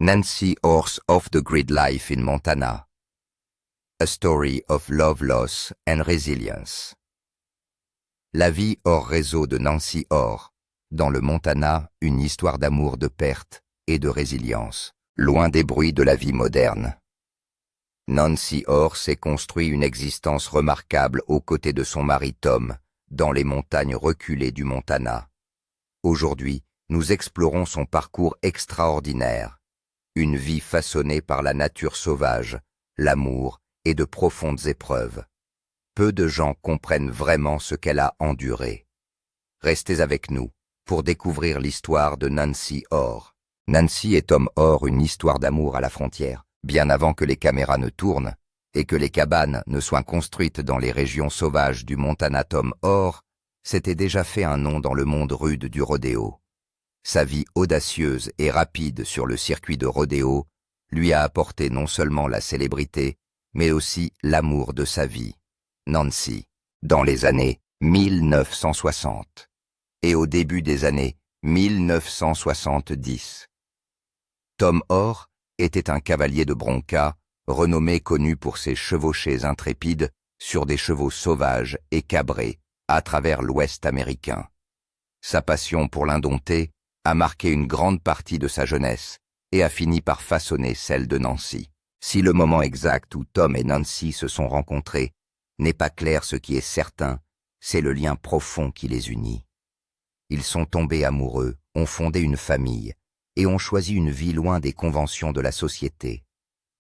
Nancy Orr's Off the Grid Life in Montana. A Story of Love, Loss and Resilience. La vie hors réseau de Nancy Orr. Dans le Montana, une histoire d'amour, de perte et de résilience, loin des bruits de la vie moderne. Nancy Orr s'est construit une existence remarquable aux côtés de son mari Tom, dans les montagnes reculées du Montana. Aujourd'hui, nous explorons son parcours extraordinaire. Une vie façonnée par la nature sauvage, l'amour et de profondes épreuves. Peu de gens comprennent vraiment ce qu'elle a enduré. Restez avec nous pour découvrir l'histoire de Nancy Orr. Nancy et Tom Orr, une histoire d'amour à la frontière, bien avant que les caméras ne tournent et que les cabanes ne soient construites dans les régions sauvages du Montana. Tom Orr s'était déjà fait un nom dans le monde rude du rodéo. Sa vie audacieuse et rapide sur le circuit de rodéo lui a apporté non seulement la célébrité, mais aussi l'amour de sa vie. Nancy, dans les années 1960 et au début des années 1970. Tom Orr était un cavalier de Bronca, renommé, connu pour ses chevauchées intrépides sur des chevaux sauvages et cabrés à travers l'Ouest américain. Sa passion pour l'indompté a marqué une grande partie de sa jeunesse et a fini par façonner celle de Nancy. Si le moment exact où Tom et Nancy se sont rencontrés n'est pas clair, ce qui est certain, c'est le lien profond qui les unit. Ils sont tombés amoureux, ont fondé une famille et ont choisi une vie loin des conventions de la société.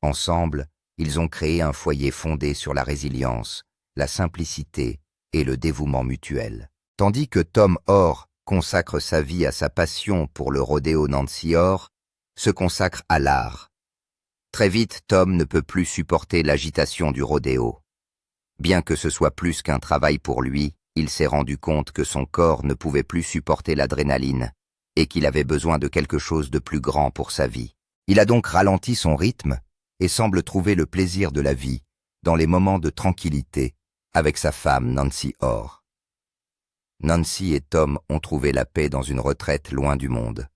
Ensemble, ils ont créé un foyer fondé sur la résilience, la simplicité et le dévouement mutuel. Tandis que Tom Orr consacre sa vie à sa passion pour le rodéo, Nancy Orr se consacre à l'art. Très vite, Tom ne peut plus supporter l'agitation du rodéo. Bien que ce soit plus qu'un travail pour lui, il s'est rendu compte que son corps ne pouvait plus supporter l'adrénaline et qu'il avait besoin de quelque chose de plus grand pour sa vie. Il a donc ralenti son rythme et semble trouver le plaisir de la vie dans les moments de tranquillité avec sa femme Nancy Orr. Nancy et Tom ont trouvé la paix dans une retraite loin du monde.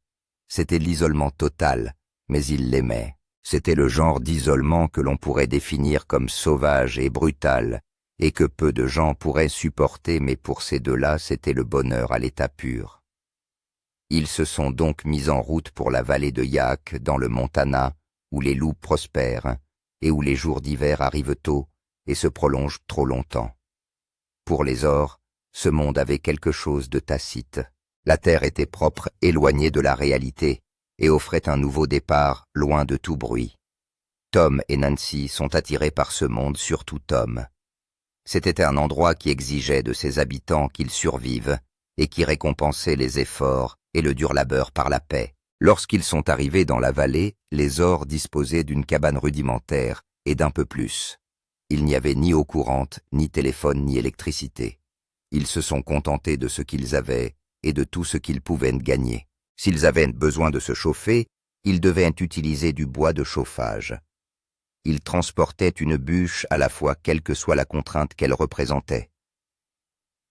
C'était l'isolement total, mais ils l'aimaient. C'était le genre d'isolement que l'on pourrait définir comme sauvage et brutal, et que peu de gens pourraient supporter, mais pour ces deux-là, c'était le bonheur à l'état pur. Ils se sont donc mis en route pour la vallée de Yaak, dans le Montana, où les loups prospèrent, et où les jours d'hiver arrivent tôt et se prolongent trop longtemps. Pour les Orr, ce monde avait quelque chose de tacite. La terre était propre, éloignée de la réalité, et offrait un nouveau départ, loin de tout bruit. Tom et Nancy sont attirés par ce monde, surtout Tom. C'était un endroit qui exigeait de ses habitants qu'ils survivent, et qui récompensait les efforts et le dur labeur par la paix. Lorsqu'ils sont arrivés dans la vallée, les Orr disposaient d'une cabane rudimentaire et d'un peu plus. Il n'y avait ni eau courante, ni téléphone, ni électricité. Ils se sont contentés de ce qu'ils avaient et de tout ce qu'ils pouvaient gagner. S'ils avaient besoin de se chauffer, ils devaient utiliser du bois de chauffage. Ils transportaient une bûche à la fois, quelle que soit la contrainte qu'elle représentait.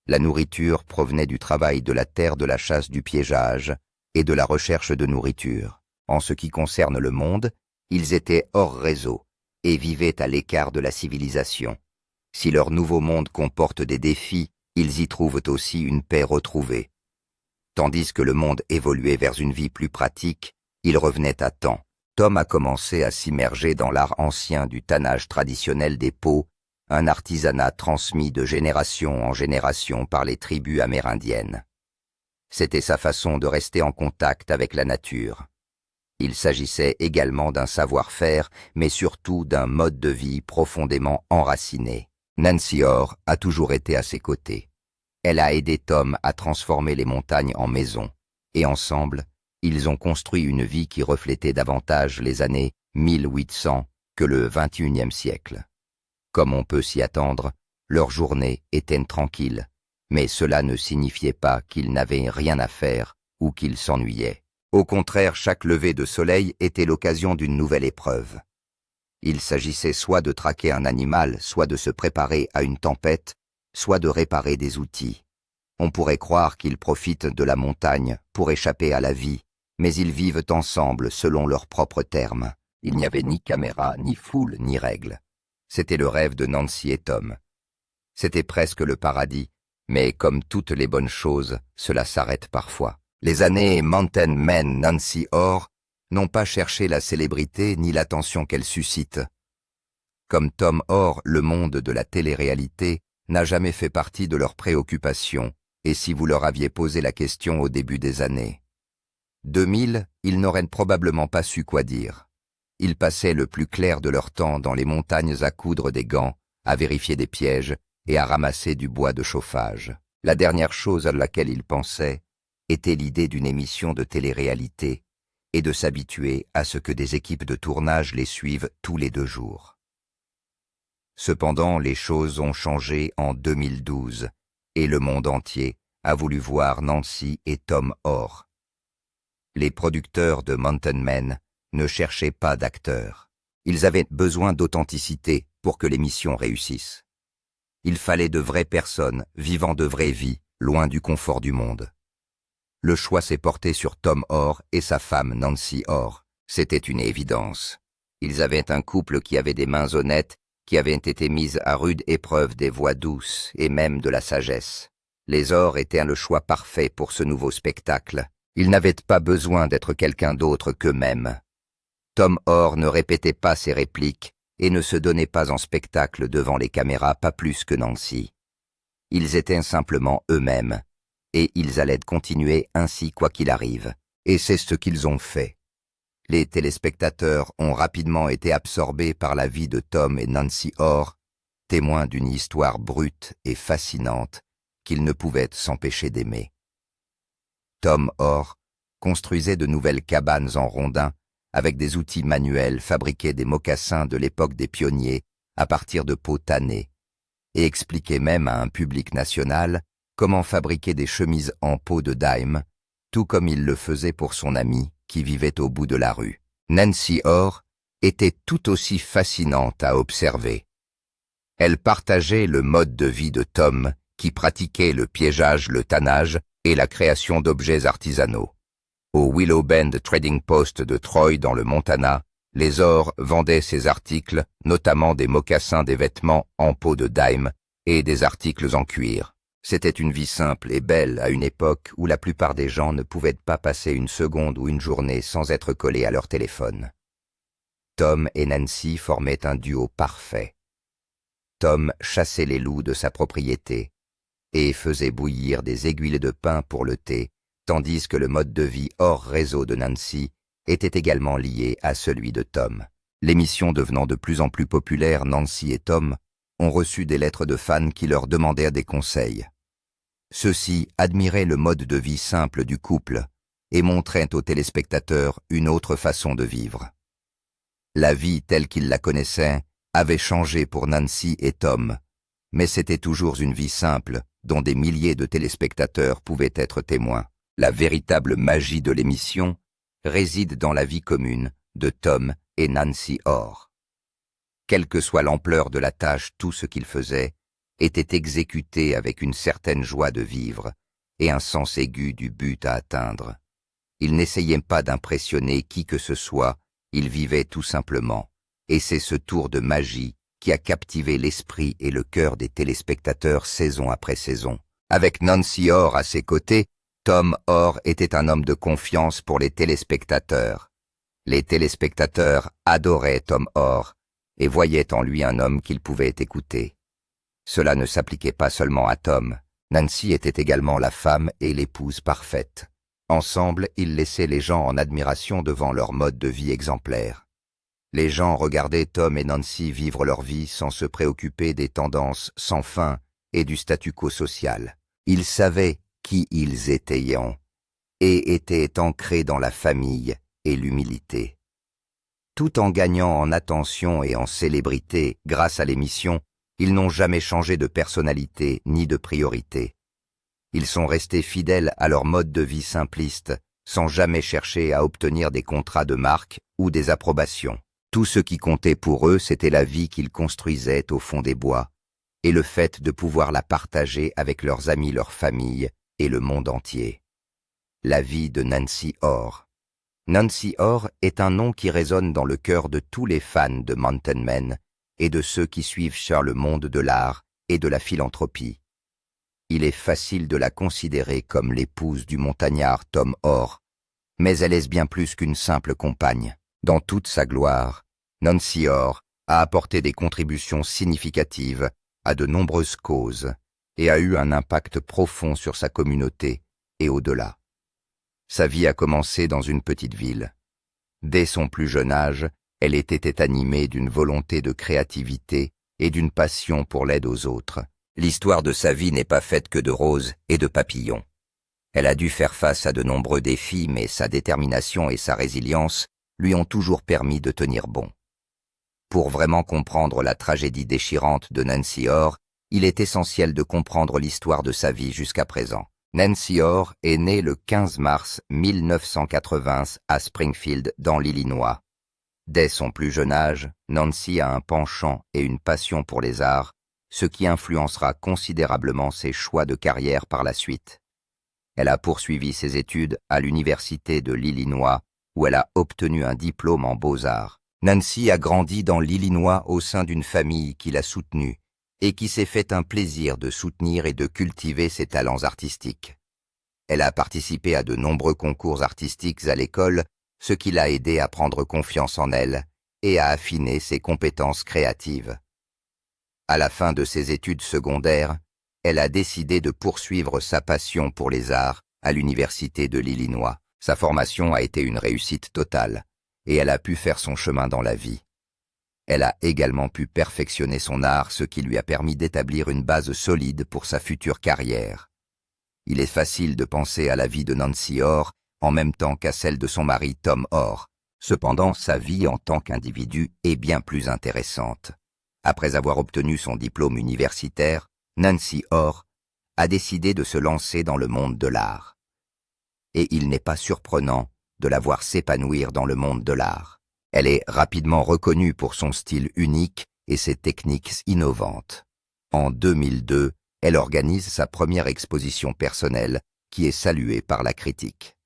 La nourriture provenait du travail de la terre, de la chasse, du piégeage et de la recherche de nourriture. En ce qui concerne le monde, ils étaient hors réseau et vivaient à l'écart de la civilisation. Si leur nouveau monde comporte des défis, ils y trouvent aussi une paix retrouvée. Tandis que le monde évoluait vers une vie plus pratique, il revenait à temps. Tom a commencé à s'immerger dans l'art ancien du tannage traditionnel des peaux, un artisanat transmis de génération en génération par les tribus amérindiennes. C'était sa façon de rester en contact avec la nature. Il s'agissait également d'un savoir-faire, mais surtout d'un mode de vie profondément enraciné. Nancy Orr a toujours été à ses côtés. Elle a aidé Tom à transformer les montagnes en maisons, et ensemble, ils ont construit une vie qui reflétait davantage les années 1800 que le XXIe siècle. Comme on peut s'y attendre, leurs journées étaient tranquilles, mais cela ne signifiait pas qu'ils n'avaient rien à faire ou qu'ils s'ennuyaient. Au contraire, chaque lever de soleil était l'occasion d'une nouvelle épreuve. Il s'agissait soit de traquer un animal, soit de se préparer à une tempête, soit de réparer des outils. On pourrait croire qu'ils profitent de la montagne pour échapper à la vie, mais ils vivent ensemble selon leurs propres termes. Il n'y avait ni caméra, ni foule, ni règles. C'était le rêve de Nancy et Tom. C'était presque le paradis, mais comme toutes les bonnes choses, cela s'arrête parfois. Les années Mountain Men Nancy Orr n'ont pas cherché la célébrité ni l'attention qu'elle suscite. Comme Tom Orr, le monde de la télé-réalité n'a jamais fait partie de leurs préoccupations, et si vous leur aviez posé la question au début des années 2000, ils n'auraient probablement pas su quoi dire. Ils passaient le plus clair de leur temps dans les montagnes à coudre des gants, à vérifier des pièges et à ramasser du bois de chauffage. La dernière chose à laquelle ils pensaient était l'idée d'une émission de télé-réalité et de s'habituer à ce que des équipes de tournage les suivent tous les 2 jours. Cependant, les choses ont changé en 2012 et le monde entier a voulu voir Nancy et Tom Orr. Les producteurs de Mountain Men ne cherchaient pas d'acteurs. Ils avaient besoin d'authenticité pour que l'émission réussisse. Il fallait de vraies personnes vivant de vraies vies, loin du confort du monde. Le choix s'est porté sur Tom Orr et sa femme Nancy Orr. C'était une évidence. Ils avaient un couple qui avait des mains honnêtes, qui avaient été mises à rude épreuve des voix douces et même de la sagesse. Les Orr étaient le choix parfait pour ce nouveau spectacle. Ils n'avaient pas besoin d'être quelqu'un d'autre qu'eux-mêmes. Tom Orr ne répétait pas ses répliques et ne se donnait pas en spectacle devant les caméras, pas plus que Nancy. Ils étaient simplement eux-mêmes, et ils allaient continuer ainsi quoi qu'il arrive. Et c'est ce qu'ils ont fait. Les téléspectateurs ont rapidement été absorbés par la vie de Tom et Nancy Orr, témoins d'une histoire brute et fascinante qu'ils ne pouvaient s'empêcher d'aimer. Tom Orr construisait de nouvelles cabanes en rondins avec des outils manuels, fabriquait des mocassins de l'époque des pionniers à partir de peaux tannées, et expliquait même à un public national comment fabriquer des chemises en peau de daim, tout comme il le faisait pour son ami qui vivait au bout de la rue. Nancy Orr était tout aussi fascinante à observer. Elle partageait le mode de vie de Tom, qui pratiquait le piégeage, le tannage et la création d'objets artisanaux. Au Willow Bend Trading Post de Troy dans le Montana, les Orr vendaient ces articles, notamment des mocassins, des vêtements en peau de daim et des articles en cuir. C'était une vie simple et belle à une époque où la plupart des gens ne pouvaient pas passer une seconde ou une journée sans être collés à leur téléphone. Tom et Nancy formaient un duo parfait. Tom chassait les loups de sa propriété et faisait bouillir des aiguilles de pin pour le thé, tandis que le mode de vie hors réseau de Nancy était également lié à celui de Tom. L'émission devenant de plus en plus populaire, Nancy et Tom ont reçu des lettres de fans qui leur demandèrent des conseils. Ceux-ci admiraient le mode de vie simple du couple et montraient aux téléspectateurs une autre façon de vivre. La vie telle qu'ils la connaissaient avait changé pour Nancy et Tom, mais c'était toujours une vie simple dont des milliers de téléspectateurs pouvaient être témoins. La véritable magie de l'émission réside dans la vie commune de Tom et Nancy Orr. Quelle que soit l'ampleur de la tâche, tout ce qu'ils faisaient était exécuté avec une certaine joie de vivre et un sens aigu du but à atteindre. Ils n'essayaient pas d'impressionner qui que ce soit, ils vivaient tout simplement, et c'est ce tour de magie qui a captivé l'esprit et le cœur des téléspectateurs saison après saison. Avec Nancy Orr à ses côtés, Tom Orr était un homme de confiance pour les téléspectateurs. Les téléspectateurs adoraient Tom Orr et voyaient en lui un homme qu'ils pouvaient écouter. Cela ne s'appliquait pas seulement à Tom. Nancy était également la femme et l'épouse parfaite. Ensemble, ils laissaient les gens en admiration devant leur mode de vie exemplaire. Les gens regardaient Tom et Nancy vivre leur vie sans se préoccuper des tendances sans fin et du statu quo social. Ils savaient qui ils étaient et étaient ancrés dans la famille et l'humilité. Tout en gagnant en attention et en célébrité grâce à l'émission, ils n'ont jamais changé de personnalité ni de priorité. Ils sont restés fidèles à leur mode de vie simpliste, sans jamais chercher à obtenir des contrats de marque ou des approbations. Tout ce qui comptait pour eux, c'était la vie qu'ils construisaient au fond des bois, et le fait de pouvoir la partager avec leurs amis, leur famille et le monde entier. La vie de Nancy Orr. Nancy Orr est un nom qui résonne dans le cœur de tous les fans de Mountain Men et de ceux qui suivent sur le monde de l'art et de la philanthropie. Il est facile de la considérer comme l'épouse du montagnard Tom Orr, mais elle est bien plus qu'une simple compagne. Dans toute sa gloire, Nancy Orr a apporté des contributions significatives à de nombreuses causes et a eu un impact profond sur sa communauté et au-delà. Sa vie a commencé dans une petite ville. Dès son plus jeune âge, elle était animée d'une volonté de créativité et d'une passion pour l'aide aux autres. L'histoire de sa vie n'est pas faite que de roses et de papillons. Elle a dû faire face à de nombreux défis, mais sa détermination et sa résilience lui ont toujours permis de tenir bon. Pour vraiment comprendre la tragédie déchirante de Nancy Orr, il est essentiel de comprendre l'histoire de sa vie jusqu'à présent. Nancy Orr est née le 15 mars 1980 à Springfield, dans l'Illinois. Dès son plus jeune âge, Nancy a un penchant et une passion pour les arts, ce qui influencera considérablement ses choix de carrière par la suite. Elle a poursuivi ses études à l'Université de l'Illinois, où elle a obtenu un diplôme en beaux-arts. Nancy a grandi dans l'Illinois au sein d'une famille qui l'a soutenue et qui s'est fait un plaisir de soutenir et de cultiver ses talents artistiques. Elle a participé à de nombreux concours artistiques à l'école, ce qui l'a aidé à prendre confiance en elle et à affiner ses compétences créatives. À la fin de ses études secondaires, elle a décidé de poursuivre sa passion pour les arts à l'Université de l'Illinois. Sa formation a été une réussite totale, et elle a pu faire son chemin dans la vie. Elle a également pu perfectionner son art, ce qui lui a permis d'établir une base solide pour sa future carrière. Il est facile de penser à la vie de Nancy Orr en même temps qu'à celle de son mari Tom Orr. Cependant, sa vie en tant qu'individu est bien plus intéressante. Après avoir obtenu son diplôme universitaire, Nancy Orr a décidé de se lancer dans le monde de l'art. Et il n'est pas surprenant de la voir s'épanouir dans le monde de l'art. Elle est rapidement reconnue pour son style unique et ses techniques innovantes. En 2002, elle organise sa première exposition personnelle qui est saluée par la critique.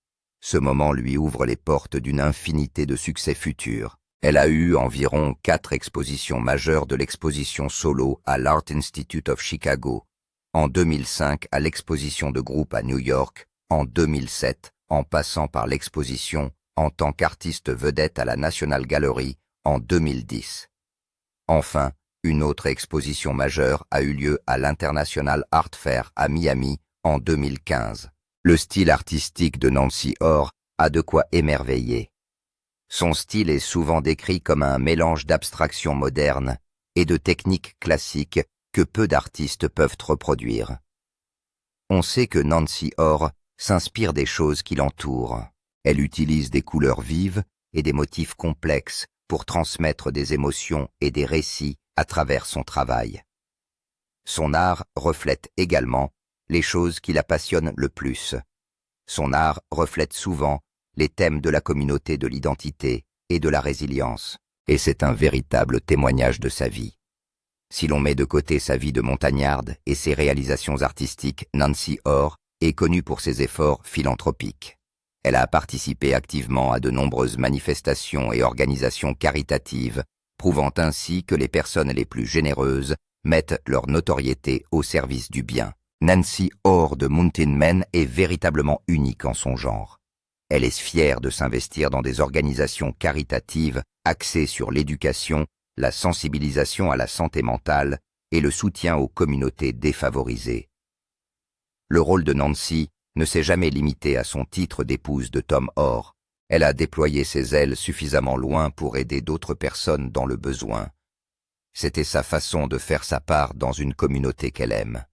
Ce moment lui ouvre les portes d'une infinité de succès futurs. Elle a eu environ 4 expositions majeures, de l'exposition solo à l'Art Institute of Chicago, en 2005 à l'exposition de groupe à New York, en 2007, en passant par l'exposition en tant qu'artiste vedette à la National Gallery en 2010. Enfin, une autre exposition majeure a eu lieu à l'International Art Fair à Miami en 2015. Le style artistique de Nancy Orr a de quoi émerveiller. Son style est souvent décrit comme un mélange d'abstraction moderne et de techniques classiques que peu d'artistes peuvent reproduire. On sait que Nancy Orr s'inspire des choses qui l'entourent. Elle utilise des couleurs vives et des motifs complexes pour transmettre des émotions et des récits à travers son travail. Son art reflète également les choses qui la passionnent le plus. Son art reflète souvent les thèmes de la communauté, de l'identité et de la résilience, et c'est un véritable témoignage de sa vie. Si l'on met de côté sa vie de montagnarde et ses réalisations artistiques, Nancy Orr est connue pour ses efforts philanthropiques. Elle a participé activement à de nombreuses manifestations et organisations caritatives, prouvant ainsi que les personnes les plus généreuses mettent leur notoriété au service du bien. Nancy Orr de Mountain Men est véritablement unique en son genre. Elle est fière de s'investir dans des organisations caritatives axées sur l'éducation, la sensibilisation à la santé mentale et le soutien aux communautés défavorisées. Le rôle de Nancy ne s'est jamais limitée à son titre d'épouse de Tom Orr. Elle a déployé ses ailes suffisamment loin pour aider d'autres personnes dans le besoin. C'était sa façon de faire sa part dans une communauté qu'elle aime.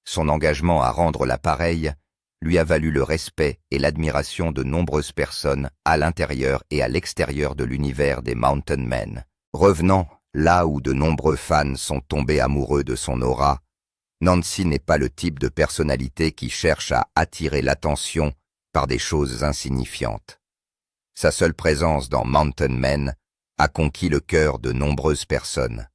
Son engagement à rendre l'appareil lui a valu le respect et l'admiration de nombreuses personnes à l'intérieur et à l'extérieur de l'univers des Mountain Men. Revenant là où de nombreux fans sont tombés amoureux de son aura, Nancy n'est pas le type de personnalité qui cherche à attirer l'attention par des choses insignifiantes. Sa seule présence dans Mountain Men a conquis le cœur de nombreuses personnes.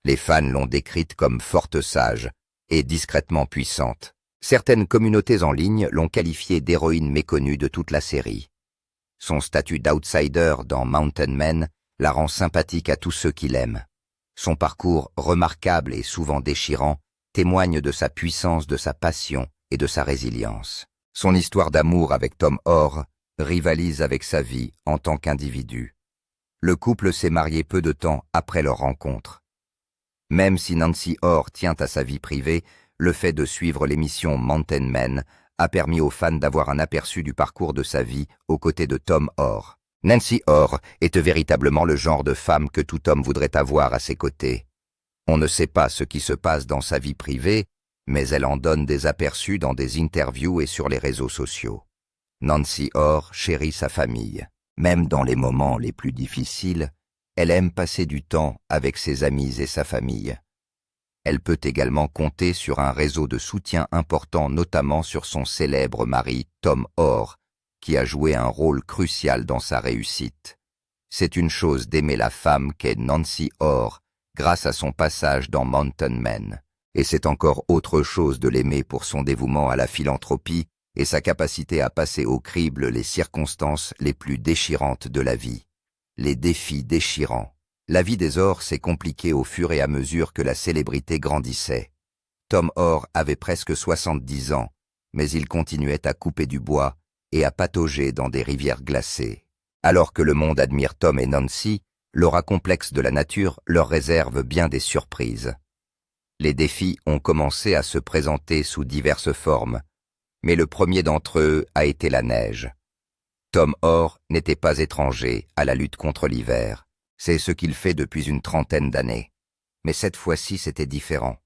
Les fans l'ont décrite comme forte sage et discrètement puissante. Certaines communautés en ligne l'ont qualifiée d'héroïne méconnue de toute la série. Son statut d'outsider dans Mountain Men la rend sympathique à tous ceux qui l'aiment. Son parcours remarquable et souvent déchirant témoigne de sa puissance, de sa passion et de sa résilience. Son histoire d'amour avec Tom Orr rivalise avec sa vie en tant qu'individu. Le couple s'est marié peu de temps après leur rencontre. Même si Nancy Orr tient à sa vie privée, le fait de suivre l'émission Mountain Men a permis aux fans d'avoir un aperçu du parcours de sa vie aux côtés de Tom Orr. Nancy Orr est véritablement le genre de femme que tout homme voudrait avoir à ses côtés. On ne sait pas ce qui se passe dans sa vie privée, mais elle en donne des aperçus dans des interviews et sur les réseaux sociaux. Nancy Orr chérit sa famille. Même dans les moments les plus difficiles, elle aime passer du temps avec ses amis et sa famille. Elle peut également compter sur un réseau de soutien important, notamment sur son célèbre mari Tom Orr, qui a joué un rôle crucial dans sa réussite. C'est une chose d'aimer la femme qu'est Nancy Orr grâce à son passage dans Mountain Men. Et c'est encore autre chose de l'aimer pour son dévouement à la philanthropie et sa capacité à passer au crible les circonstances les plus déchirantes de la vie. Les défis déchirants. La vie des Orr s'est compliquée au fur et à mesure que la célébrité grandissait. Tom Orr avait presque 70 ans, mais il continuait à couper du bois et à patauger dans des rivières glacées. Alors que le monde admire Tom et Nancy, l'aura complexe de la nature leur réserve bien des surprises. Les défis ont commencé à se présenter sous diverses formes, mais le premier d'entre eux a été la neige. Tom Orr n'était pas étranger à la lutte contre l'hiver. C'est ce qu'il fait depuis une trentaine d'années. Mais cette fois-ci, c'était différent.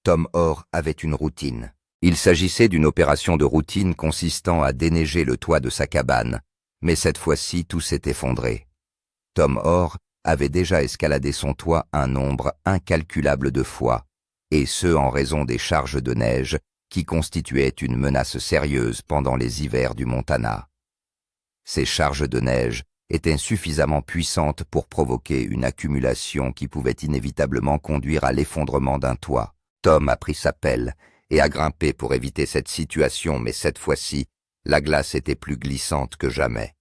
Tom Orr avait une routine. Il s'agissait d'une opération de routine consistant à déneiger le toit de sa cabane, mais cette fois-ci, tout s'est effondré. Tom Orr avait déjà escaladé son toit un nombre incalculable de fois, et ce en raison des charges de neige qui constituaient une menace sérieuse pendant les hivers du Montana. Ces charges de neige étaient suffisamment puissantes pour provoquer une accumulation qui pouvait inévitablement conduire à l'effondrement d'un toit. Tom a pris sa pelle et a grimpé pour éviter cette situation, mais cette fois-ci, la glace était plus glissante que jamais.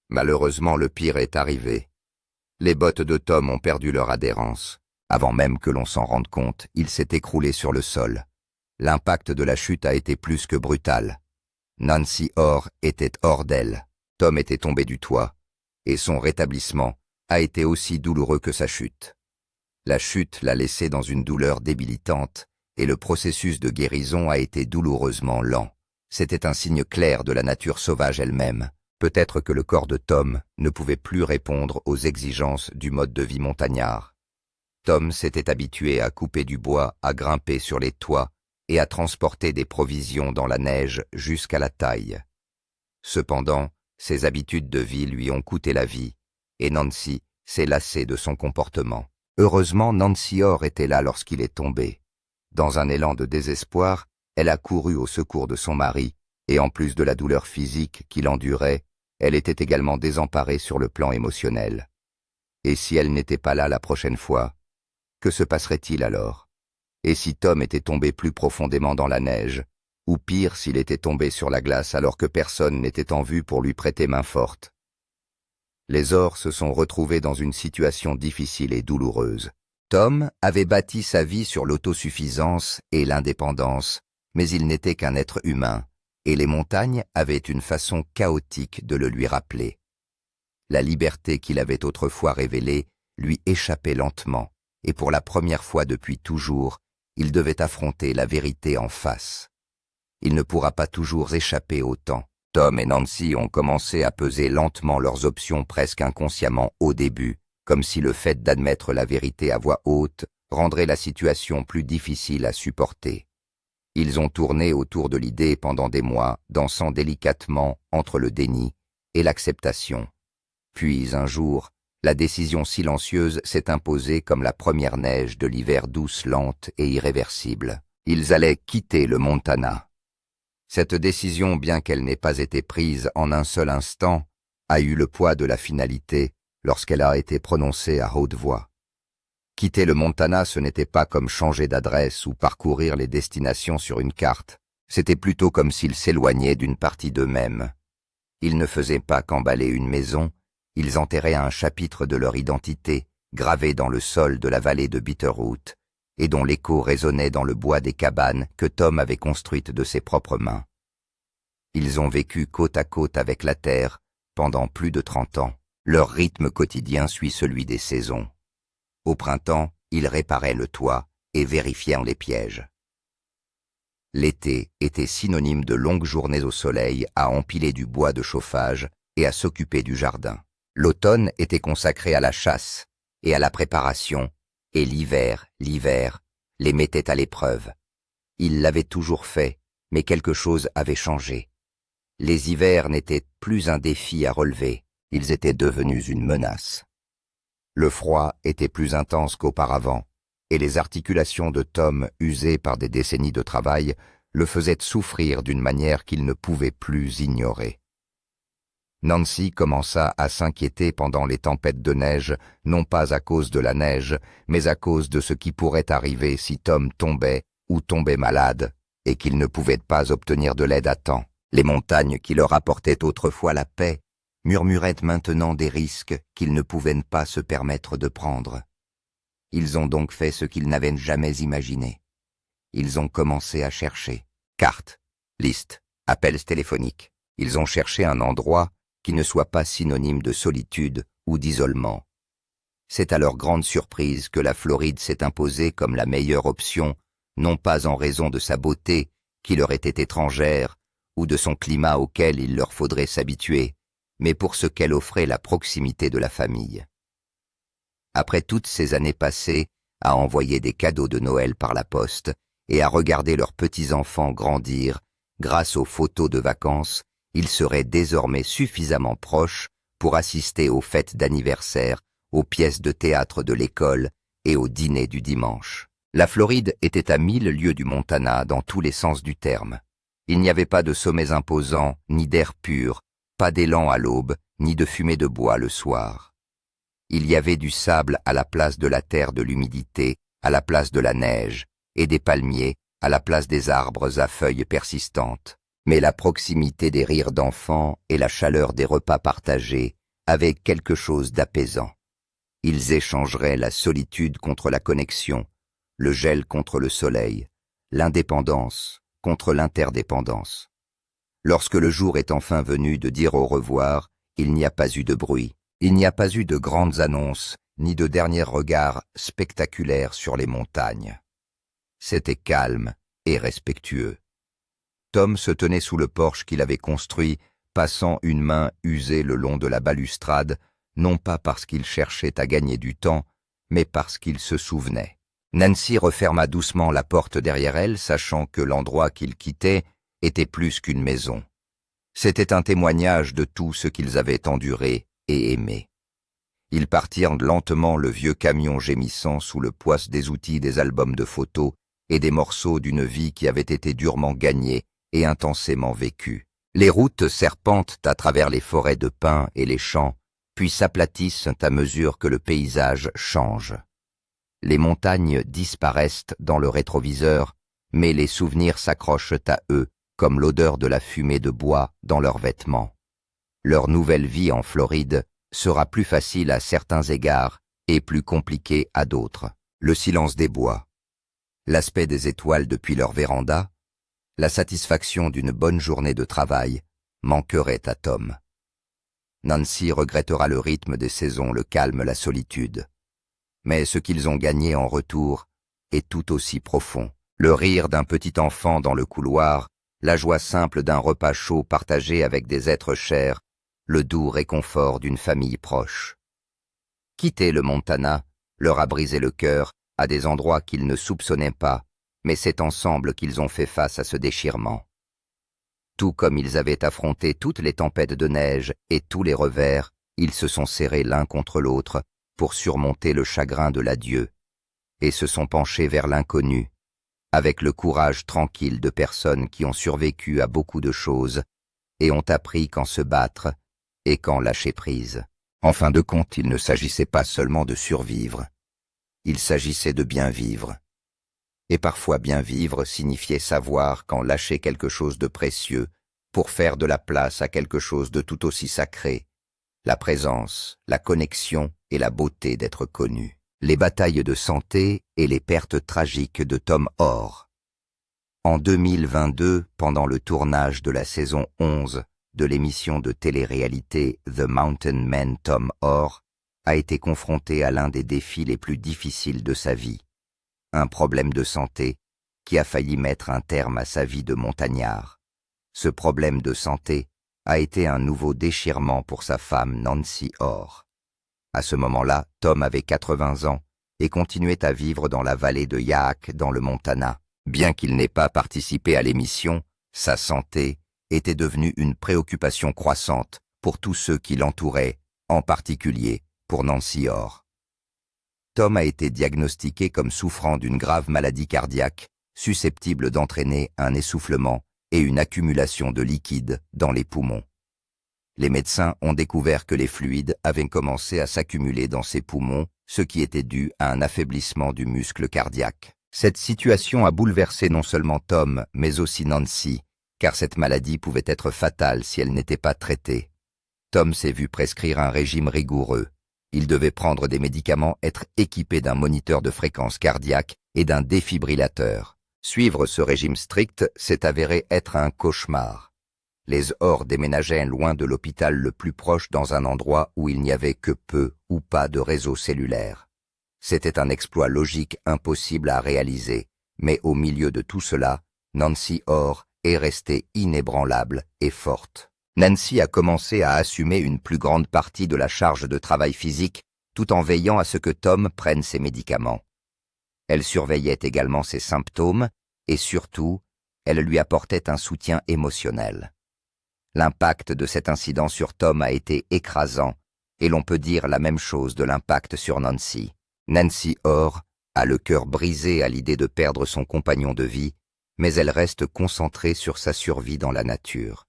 Malheureusement, le pire est arrivé. Les bottes de Tom ont perdu leur adhérence. Avant même que l'on s'en rende compte, il s'est écroulé sur le sol. L'impact de la chute a été plus que brutal. Nancy Orr était hors d'elle. Tom était tombé du toit, et son rétablissement a été aussi douloureux que sa chute. La chute l'a laissé dans une douleur débilitante, et le processus de guérison a été douloureusement lent. C'était un signe clair de la nature sauvage elle-même. Peut-être que le corps de Tom ne pouvait plus répondre aux exigences du mode de vie montagnard. Tom s'était habitué à couper du bois, à grimper sur les toits et à transporter des provisions dans la neige jusqu'à la taille. Cependant, ses habitudes de vie lui ont coûté la vie, et Nancy s'est lassée de son comportement. Heureusement, Nancy Orr était là lorsqu'il est tombé. Dans un élan de désespoir, elle a couru au secours de son mari, et en plus de la douleur physique qu'il endurait, elle était également désemparée sur le plan émotionnel. Et si elle n'était pas là la prochaine fois, que se passerait-il alors? Et si Tom était tombé plus profondément dans la neige, ou pire s'il était tombé sur la glace alors que personne n'était en vue pour lui prêter main forte? Les Orr se sont retrouvés dans une situation difficile et douloureuse. Tom avait bâti sa vie sur l'autosuffisance et l'indépendance, mais il n'était qu'un être humain, et les montagnes avaient une façon chaotique de le lui rappeler. La liberté qu'il avait autrefois révélée lui échappait lentement, et pour la première fois depuis toujours, il devait affronter la vérité en face. Il ne pourra pas toujours échapper au temps. Tom et Nancy ont commencé à peser lentement leurs options presque inconsciemment au début, comme si le fait d'admettre la vérité à voix haute rendrait la situation plus difficile à supporter. Ils ont tourné autour de l'idée pendant des mois, dansant délicatement entre le déni et l'acceptation. Puis un jour, la décision silencieuse s'est imposée comme la première neige de l'hiver douce, lente et irréversible. Ils allaient quitter le Montana. Cette décision, bien qu'elle n'ait pas été prise en un seul instant, a eu le poids de la finalité lorsqu'elle a été prononcée à haute voix. Quitter le Montana, ce n'était pas comme changer d'adresse ou parcourir les destinations sur une carte. C'était plutôt comme s'ils s'éloignaient d'une partie d'eux-mêmes. Ils ne faisaient pas qu'emballer une maison, ils enterraient un chapitre de leur identité, gravé dans le sol de la vallée de Bitterroot, et dont l'écho résonnait dans le bois des cabanes que Tom avait construites de ses propres mains. Ils ont vécu côte à côte avec la terre pendant plus de 30 ans. Leur rythme quotidien suit celui des saisons. Au printemps, ils réparaient le toit et vérifièrent les pièges. L'été était synonyme de longues journées au soleil à empiler du bois de chauffage et à s'occuper du jardin. L'automne était consacré à la chasse et à la préparation, et l'hiver, les mettait à l'épreuve. Ils l'avaient toujours fait, mais quelque chose avait changé. Les hivers n'étaient plus un défi à relever, ils étaient devenus une menace. Le froid était plus intense qu'auparavant, et les articulations de Tom, usées par des décennies de travail, le faisaient souffrir d'une manière qu'il ne pouvait plus ignorer. Nancy commença à s'inquiéter pendant les tempêtes de neige, non pas à cause de la neige, mais à cause de ce qui pourrait arriver si Tom tombait ou tombait malade, et qu'il ne pouvait pas obtenir de l'aide à temps. Les montagnes qui leur apportaient autrefois la paix murmuraient maintenant des risques qu'ils ne pouvaient pas se permettre de prendre. Ils ont donc fait ce qu'ils n'avaient jamais imaginé. Ils ont commencé à chercher. Cartes, listes, appels téléphoniques. Ils ont cherché un endroit qui ne soit pas synonyme de solitude ou d'isolement. C'est à leur grande surprise que la Floride s'est imposée comme la meilleure option, non pas en raison de sa beauté, qui leur était étrangère, ou de son climat auquel il leur faudrait s'habituer, mais pour ce qu'elle offrait la proximité de la famille. Après toutes ces années passées à envoyer des cadeaux de Noël par la poste et à regarder leurs petits-enfants grandir, grâce aux photos de vacances, ils seraient désormais suffisamment proches pour assister aux fêtes d'anniversaire, aux pièces de théâtre de l'école et au dîner du dimanche. La Floride était à 1000 lieues du Montana dans tous les sens du terme. Il n'y avait pas de sommets imposants, ni d'air pur, pas d'élan à l'aube, ni de fumée de bois le soir. Il y avait du sable à la place de la terre de l'humidité, à la place de la neige, et des palmiers à la place des arbres à feuilles persistantes. Mais la proximité des rires d'enfants et la chaleur des repas partagés avaient quelque chose d'apaisant. Ils échangeraient la solitude contre la connexion, le gel contre le soleil, l'indépendance contre l'interdépendance. Lorsque le jour est enfin venu de dire au revoir, il n'y a pas eu de bruit, il n'y a pas eu de grandes annonces, ni de derniers regards spectaculaires sur les montagnes. C'était calme et respectueux. Tom se tenait sous le porche qu'il avait construit, passant une main usée le long de la balustrade, non pas parce qu'il cherchait à gagner du temps, mais parce qu'il se souvenait. Nancy referma doucement la porte derrière elle, sachant que l'endroit qu'ils quittaient était plus qu'une maison. C'était un témoignage de tout ce qu'ils avaient enduré et aimé. Ils partirent lentement, le vieux camion gémissant sous le poids des outils des albums de photos et des morceaux d'une vie qui avait été durement gagnée et intensément vécue. Les routes serpentent à travers les forêts de pins et les champs, puis s'aplatissent à mesure que le paysage change. Les montagnes disparaissent dans le rétroviseur, mais les souvenirs s'accrochent à eux, comme l'odeur de la fumée de bois dans leurs vêtements. Leur nouvelle vie en Floride sera plus facile à certains égards et plus compliquée à d'autres. Le silence des bois, l'aspect des étoiles depuis leur véranda, la satisfaction d'une bonne journée de travail manquerait à Tom. Nancy regrettera le rythme des saisons, le calme, la solitude. Mais ce qu'ils ont gagné en retour est tout aussi profond. Le rire d'un petit enfant dans le couloir, la joie simple d'un repas chaud partagé avec des êtres chers, le doux réconfort d'une famille proche. Quitter le Montana leur a brisé le cœur à des endroits qu'ils ne soupçonnaient pas, mais c'est ensemble qu'ils ont fait face à ce déchirement. Tout comme ils avaient affronté toutes les tempêtes de neige et tous les revers, ils se sont serrés l'un contre l'autre pour surmonter le chagrin de l'adieu, et se sont penchés vers l'inconnu, avec le courage tranquille de personnes qui ont survécu à beaucoup de choses et ont appris quand se battre et quand lâcher prise. En fin de compte, il ne s'agissait pas seulement de survivre, il s'agissait de bien vivre. Et parfois bien vivre signifiait savoir quand lâcher quelque chose de précieux pour faire de la place à quelque chose de tout aussi sacré, la présence, la connexion et la beauté d'être connu. Les batailles de santé et les pertes tragiques de Tom Orr. En 2022, pendant le tournage de la saison 11 de l'émission de télé-réalité The Mountain Man, Tom Orr a été confronté à l'un des défis les plus difficiles de sa vie, un problème de santé qui a failli mettre un terme à sa vie de montagnard. Ce problème de santé a été un nouveau déchirement pour sa femme Nancy Orr. À ce moment-là, Tom avait 80 ans et continuait à vivre dans la vallée de Yaak dans le Montana. Bien qu'il n'ait pas participé à l'émission, sa santé était devenue une préoccupation croissante pour tous ceux qui l'entouraient, en particulier pour Nancy Orr. Tom a été diagnostiqué comme souffrant d'une grave maladie cardiaque susceptible d'entraîner un essoufflement et une accumulation de liquide dans les poumons. Les médecins ont découvert que les fluides avaient commencé à s'accumuler dans ses poumons, ce qui était dû à un affaiblissement du muscle cardiaque. Cette situation a bouleversé non seulement Tom, mais aussi Nancy, car cette maladie pouvait être fatale si elle n'était pas traitée. Tom s'est vu prescrire un régime rigoureux. Il devait prendre des médicaments, être équipé d'un moniteur de fréquence cardiaque et d'un défibrillateur. Suivre ce régime strict s'est avéré être un cauchemar. Les Orr déménageaient loin de l'hôpital le plus proche dans un endroit où il n'y avait que peu ou pas de réseau cellulaire. C'était un exploit logique impossible à réaliser, mais au milieu de tout cela, Nancy Orr est restée inébranlable et forte. Nancy a commencé à assumer une plus grande partie de la charge de travail physique tout en veillant à ce que Tom prenne ses médicaments. Elle surveillait également ses symptômes et surtout, elle lui apportait un soutien émotionnel. L'impact de cet incident sur Tom a été écrasant et l'on peut dire la même chose de l'impact sur Nancy. Nancy Orr a le cœur brisé à l'idée de perdre son compagnon de vie, mais elle reste concentrée sur sa survie dans la nature.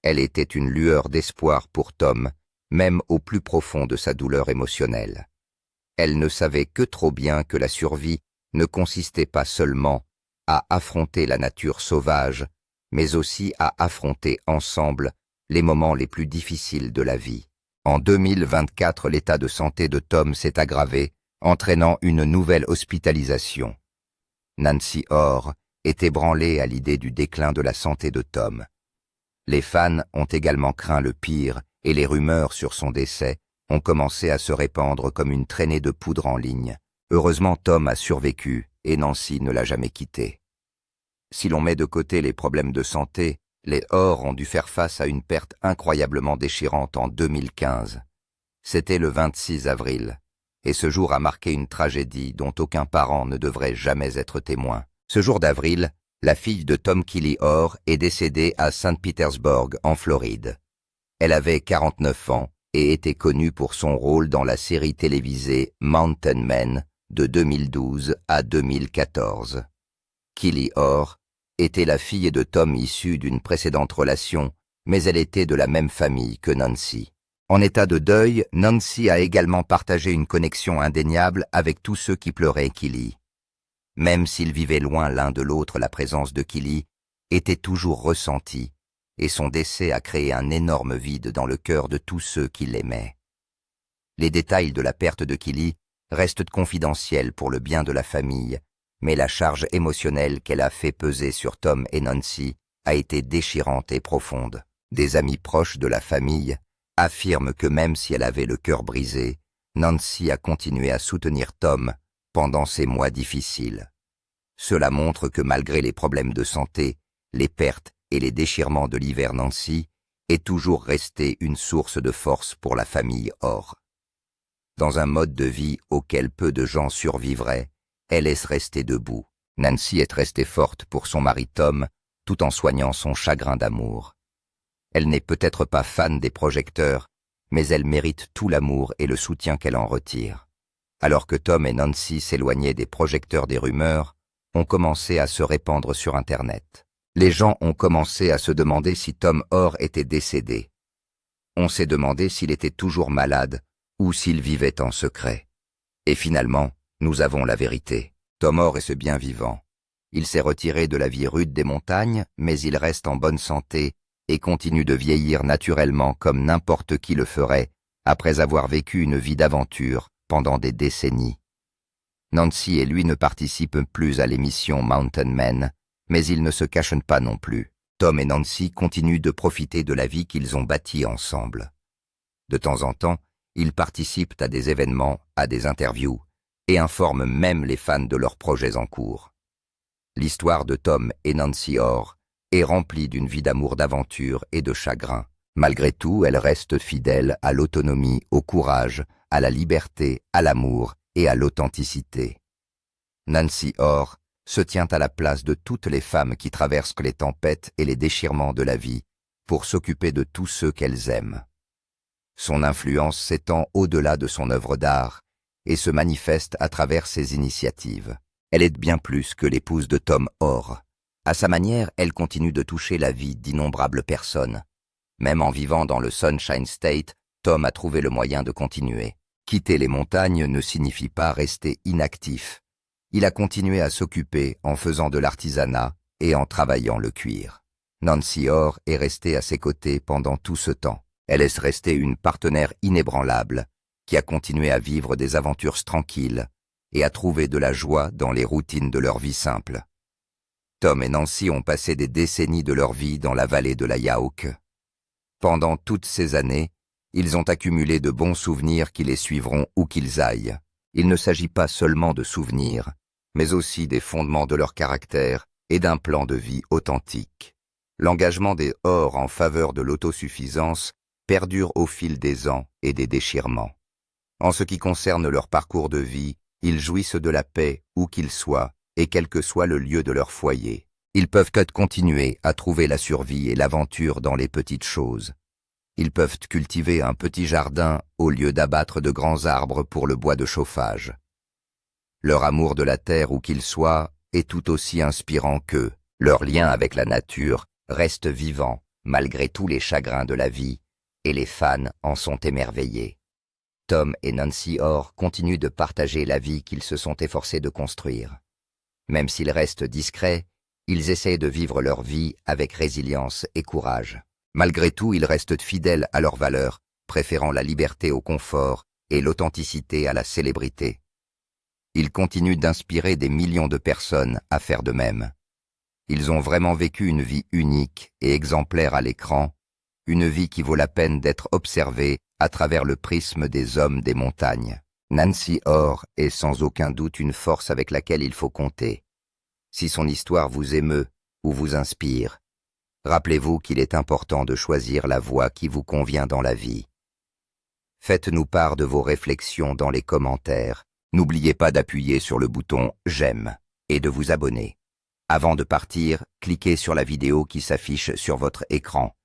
Elle était une lueur d'espoir pour Tom, même au plus profond de sa douleur émotionnelle. Elle ne savait que trop bien que la survie ne consistait pas seulement à affronter la nature sauvage, mais aussi à affronter ensemble les moments les plus difficiles de la vie. En 2024, l'état de santé de Tom s'est aggravé, entraînant une nouvelle hospitalisation. Nancy Orr est ébranlée à l'idée du déclin de la santé de Tom. Les fans ont également craint le pire et les rumeurs sur son décès ont commencé à se répandre comme une traînée de poudre en ligne. Heureusement, Tom a survécu et Nancy ne l'a jamais quitté. Si l'on met de côté les problèmes de santé, les Orr ont dû faire face à une perte incroyablement déchirante en 2015. C'était le 26 avril, et ce jour a marqué une tragédie dont aucun parent ne devrait jamais être témoin. Ce jour d'avril, la fille de Tom Kelly Orr est décédée à Saint-Pétersbourg, en Floride. Elle avait 49 ans et était connue pour son rôle dans la série télévisée Mountain Man de 2012 à 2014. Kelly Orr était la fille de Tom issue d'une précédente relation, mais elle était de la même famille que Nancy. En état de deuil, Nancy a également partagé une connexion indéniable avec tous ceux qui pleuraient Kelly. Même s'ils vivaient loin l'un de l'autre, la présence de Kelly était toujours ressentie, et son décès a créé un énorme vide dans le cœur de tous ceux qui l'aimaient. Les détails de la perte de Kelly restent confidentiels pour le bien de la famille, mais la charge émotionnelle qu'elle a fait peser sur Tom et Nancy a été déchirante et profonde. Des amis proches de la famille affirment que même si elle avait le cœur brisé, Nancy a continué à soutenir Tom pendant ces mois difficiles. Cela montre que malgré les problèmes de santé, les pertes et les déchirements de l'hiver, Nancy est toujours restée une source de force pour la famille Orr. Dans un mode de vie auquel peu de gens survivraient, elle est restée debout. Nancy est restée forte pour son mari Tom, tout en soignant son chagrin d'amour. Elle n'est peut-être pas fan des projecteurs, mais elle mérite tout l'amour et le soutien qu'elle en retire. Alors que Tom et Nancy s'éloignaient des projecteurs des rumeurs, ont commencé à se répandre sur Internet. Les gens ont commencé à se demander si Tom Orr était décédé. On s'est demandé s'il était toujours malade ou s'il vivait en secret. Et finalement, nous avons la vérité. Tom Orr est ce bien vivant. Il s'est retiré de la vie rude des montagnes, mais il reste en bonne santé et continue de vieillir naturellement comme n'importe qui le ferait après avoir vécu une vie d'aventure pendant des décennies. Nancy et lui ne participent plus à l'émission Mountain Men, mais ils ne se cachent pas non plus. Tom et Nancy continuent de profiter de la vie qu'ils ont bâtie ensemble. De temps en temps, ils participent à des événements, à des interviews, et informent même les fans de leurs projets en cours. L'histoire de Tom et Nancy Orr est remplie d'une vie d'amour, d'aventure et de chagrin. Malgré tout, elle reste fidèle à l'autonomie, au courage, à la liberté, à l'amour et à l'authenticité. Nancy Orr se tient à la place de toutes les femmes qui traversent les tempêtes et les déchirements de la vie pour s'occuper de tous ceux qu'elles aiment. Son influence s'étend au-delà de son œuvre d'art et se manifeste à travers ses initiatives. Elle est bien plus que l'épouse de Tom Orr. À sa manière, elle continue de toucher la vie d'innombrables personnes. Même en vivant dans le Sunshine State, Tom a trouvé le moyen de continuer. Quitter les montagnes ne signifie pas rester inactif. Il a continué à s'occuper en faisant de l'artisanat et en travaillant le cuir. Nancy Orr est restée à ses côtés pendant tout ce temps. Elle est restée une partenaire inébranlable qui a continué à vivre des aventures tranquilles et à trouver de la joie dans les routines de leur vie simple. Tom et Nancy ont passé des décennies de leur vie dans la vallée de la Yawk. Pendant toutes ces années, ils ont accumulé de bons souvenirs qui les suivront où qu'ils aillent. Il ne s'agit pas seulement de souvenirs, mais aussi des fondements de leur caractère et d'un plan de vie authentique. L'engagement des Orr en faveur de l'autosuffisance perdure au fil des ans et des déchirements. En ce qui concerne leur parcours de vie, ils jouissent de la paix où qu'ils soient et quel que soit le lieu de leur foyer. Ils peuvent continuer à trouver la survie et l'aventure dans les petites choses. Ils peuvent cultiver un petit jardin au lieu d'abattre de grands arbres pour le bois de chauffage. Leur amour de la terre où qu'ils soient est tout aussi inspirant qu'eux. Leur lien avec la nature reste vivant malgré tous les chagrins de la vie et les fans en sont émerveillés. Tom et Nancy Orr continuent de partager la vie qu'ils se sont efforcés de construire. Même s'ils restent discrets, ils essaient de vivre leur vie avec résilience et courage. Malgré tout, ils restent fidèles à leurs valeurs, préférant la liberté au confort et l'authenticité à la célébrité. Ils continuent d'inspirer des millions de personnes à faire de même. Ils ont vraiment vécu une vie unique et exemplaire à l'écran, une vie qui vaut la peine d'être observée à travers le prisme des hommes des montagnes. Nancy Orr est sans aucun doute une force avec laquelle il faut compter. Si son histoire vous émeut ou vous inspire, rappelez-vous qu'il est important de choisir la voie qui vous convient dans la vie. Faites-nous part de vos réflexions dans les commentaires. N'oubliez pas d'appuyer sur le bouton « J'aime » et de vous abonner. Avant de partir, cliquez sur la vidéo qui s'affiche sur votre écran